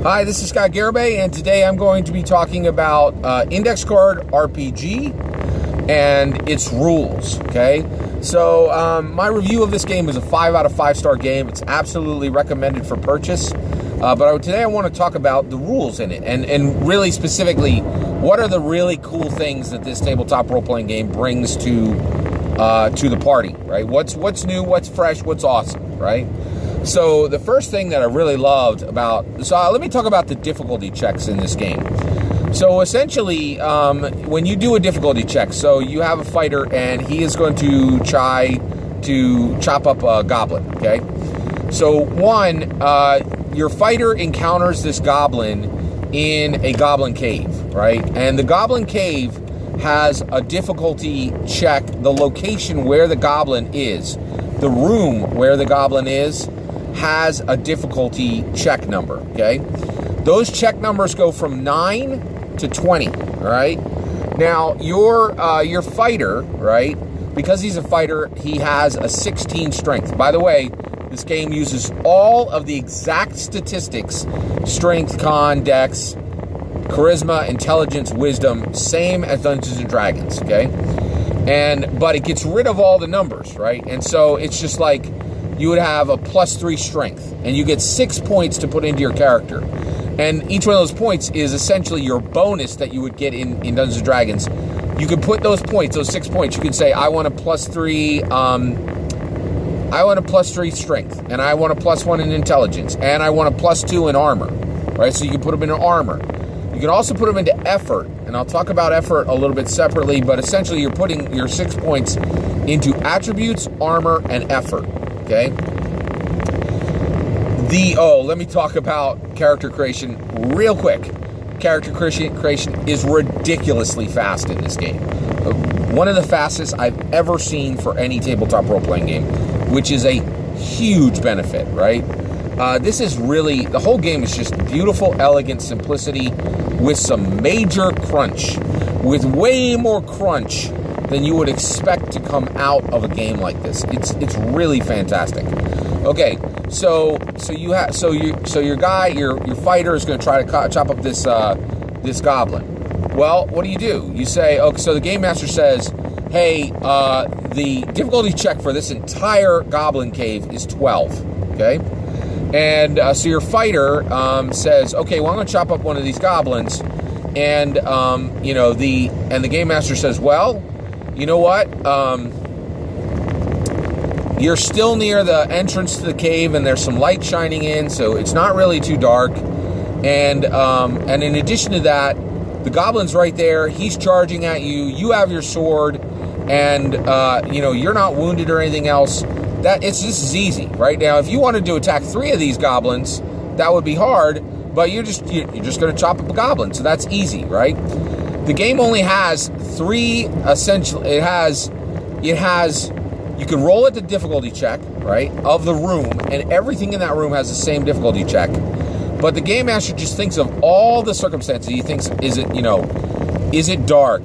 Hi, this is Scott Garibay, and today I'm going to be talking about Index Card RPG and its rules, okay? So my review of this game is a 5 out of 5 star game. It's absolutely recommended for purchase. But today I want to talk about the rules in it, and really specifically, what are the really cool things that this tabletop role-playing game brings to the party, right? What's new, what's fresh, what's awesome, right? So the first thing that I really loved let me talk about the difficulty checks in this game. So essentially, when you do a difficulty check, so you have a fighter and he is going to try to chop up a goblin, okay? So your fighter encounters this goblin in a goblin cave, right? And the goblin cave has a difficulty check. The location where the goblin is, the room where the goblin is, has a difficulty check number, okay? Those check numbers go from 9 to 20, all right? Now, your fighter, right, because he's a fighter, he has a 16 strength. By the way, this game uses all of the exact statistics: strength, con, dex, charisma, intelligence, wisdom, same as Dungeons & Dragons, okay? But it gets rid of all the numbers, right? And so it's just like you would have a +3 strength, and you get 6 points to put into your character. And each one of those points is essentially your bonus that you would get in Dungeons & Dragons. You could put those points, those 6 points, you could say, I want a +3, I want a +3 strength, and I want a +1 in intelligence, and I want a +2 in armor, right? So you can put them into armor. You can also put them into effort, and I'll talk about effort a little bit separately, but essentially you're putting your 6 points into attributes, armor, and effort, okay? Let me talk about character creation real quick. Character creation is ridiculously fast in this game. One of the fastest I've ever seen for any tabletop role-playing game, which is a huge benefit, right? This is really, the whole game is just beautiful, elegant simplicity with some major crunch, with way more crunch than you would expect to come out of a game like this. It's really fantastic. Okay, so your fighter is going to try to chop up this goblin. Well, what do? You say, okay, so the game master says, hey, the difficulty check for this entire goblin cave is 12, okay? And so your fighter says, okay, well, I'm going to chop up one of these goblins, and the game master says, well, you know what? You're still near the entrance to the cave, and there's some light shining in, so it's not really too dark. And in addition to that, the goblin's right there. He's charging at you. You have your sword, and you're not wounded or anything else. This is easy, right? Now, if you wanted to attack 3 of these goblins, that would be hard, but you're just going to chop up a goblin, so that's easy, right? The game only has 3 essential. It has. You can roll at the difficulty check, right, of the room, and everything in that room has the same difficulty check. But the game master just thinks of all the circumstances. He thinks, is it dark?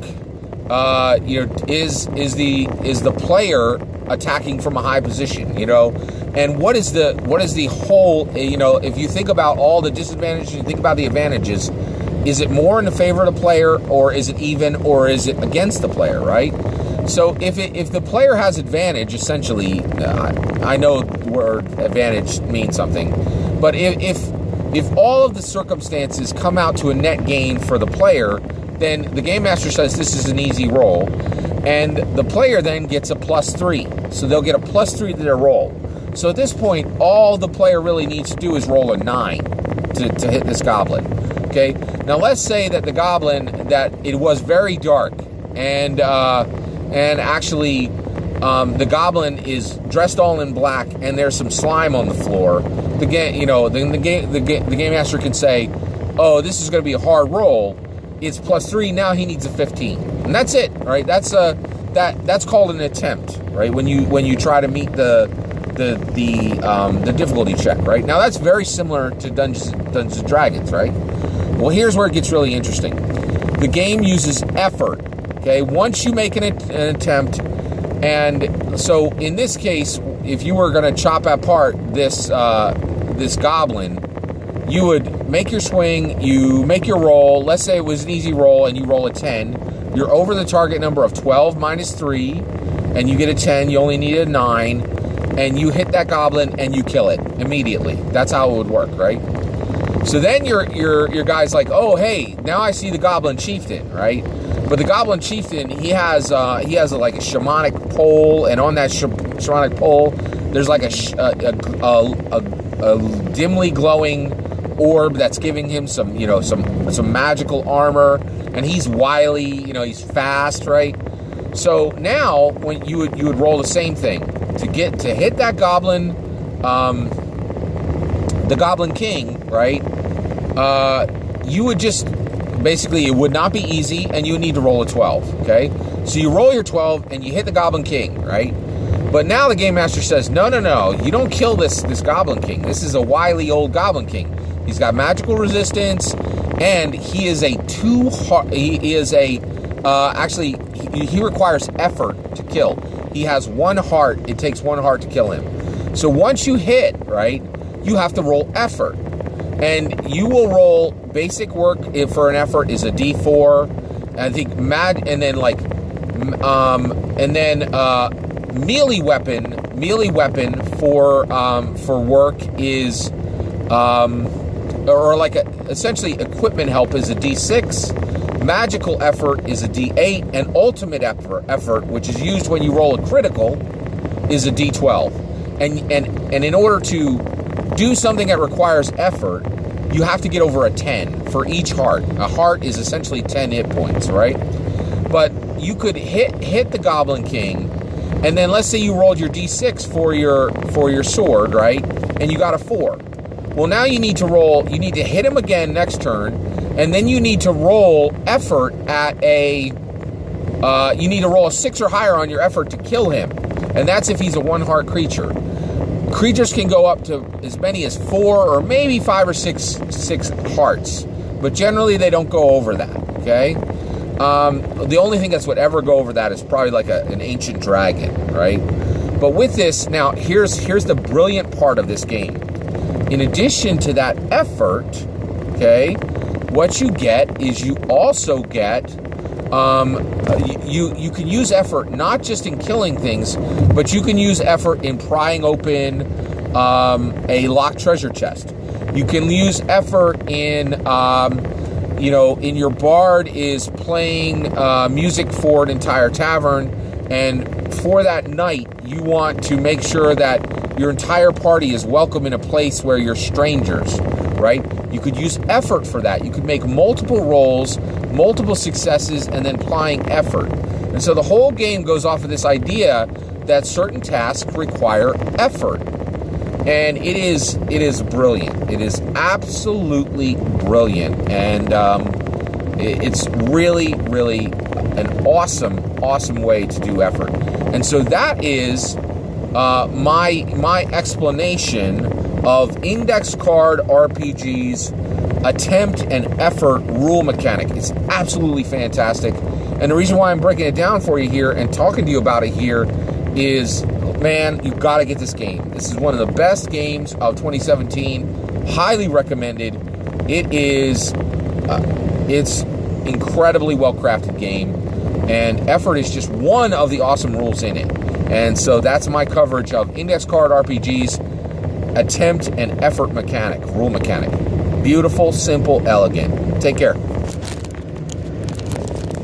Is the player attacking from a high position, and what is the whole, if you think about all the disadvantages, you think about the advantages, is it more in the favor of the player, or is it even, or is it against the player, right? So if the player has advantage, essentially, I know the word advantage means something, but if all of the circumstances come out to a net gain for the player, then the game master says this is an easy roll, and the player then gets a +3. So they'll get a +3 to their roll. So at this point, all the player really needs to do is roll a 9 to hit this goblin. Okay. Now let's say that the goblin, that it was very dark, and actually the goblin is dressed all in black, and there's some slime on the floor. The game master can say, oh, this is going to be a hard roll. It's +3. Now he needs a 15, and that's it, right? That's called an attempt, right? When you try to meet the difficulty check, right? Now that's very similar to Dungeons & Dragons, right? Well, here's where it gets really interesting. The game uses effort. Okay, once you make an attempt, and so in this case, if you were going to chop apart this goblin, you would make your swing, you make your roll. Let's say it was an easy roll and you roll a 10. You're over the target number of 12 minus 3, and you get a 10. You only need a 9, and you hit that goblin and you kill it immediately. That's how it would work, right? So then your guy's like, oh, hey, now I see the Goblin Chieftain, right? But the Goblin Chieftain, he has like a shamanic pole, and on that shamanic pole, there's like a dimly glowing orb that's giving him some magical armor, and he's wily, he's fast, right? So now when you would roll the same thing to hit that goblin, the Goblin King, right? You would just basically, it would not be easy, and you would need to roll a 12. Okay, so you roll your 12 and you hit the Goblin King, right? But now the Game Master says, no, you don't kill this Goblin King. This is a wily old Goblin King. He's got magical resistance, and he is he requires effort to kill. He has 1 heart. It takes 1 heart to kill him. So once you hit, right, you have to roll effort. And you will roll basic work for an effort is a D4. I think melee weapon for work is essentially equipment help is a D6. Magical effort is a D8, and ultimate effort, which is used when you roll a critical, is a D12. And in order to do something that requires effort, you have to get over a 10 for each heart. A heart is essentially 10 hit points, right? But you could hit the Goblin King, and then let's say you rolled your D6 for your sword, right? And you got a 4. Well, now you need to hit him again next turn, and then you need to roll effort you need to roll a 6 or higher on your effort to kill him. And that's if he's a 1-heart creature. Creatures can go up to as many as 4 or maybe 5 or 6 hearts, but generally they don't go over that, okay? The only thing that's would ever go over that is probably like an ancient dragon, right? But with this, now here's the brilliant part of this game. In addition to that effort, okay, what you get is you also get you can use effort not just in killing things, but you can use effort in prying open a locked treasure chest. You can use effort in in your bard is playing music for an entire tavern, and for that night you want to make sure that your entire party is welcome in a place where you're strangers, right? You could use effort for that. You could make multiple rolls, multiple successes, and then applying effort. And so the whole game goes off of this idea that certain tasks require effort. And it is brilliant. It is absolutely brilliant. And it's really, really an awesome way to do effort. And so that is my explanation of Index Card RPG's attempt and effort rule mechanic. It's absolutely fantastic. And the reason why I'm breaking it down for you here and talking to you about it here is, man, you've got to get this game. This is one of the best games of 2017. Highly recommended. It's incredibly well-crafted game, and effort is just one of the awesome rules in it. And so that's my coverage of Index Card RPG's attempt and effort mechanic, rule mechanic. Beautiful, simple, elegant. Take care.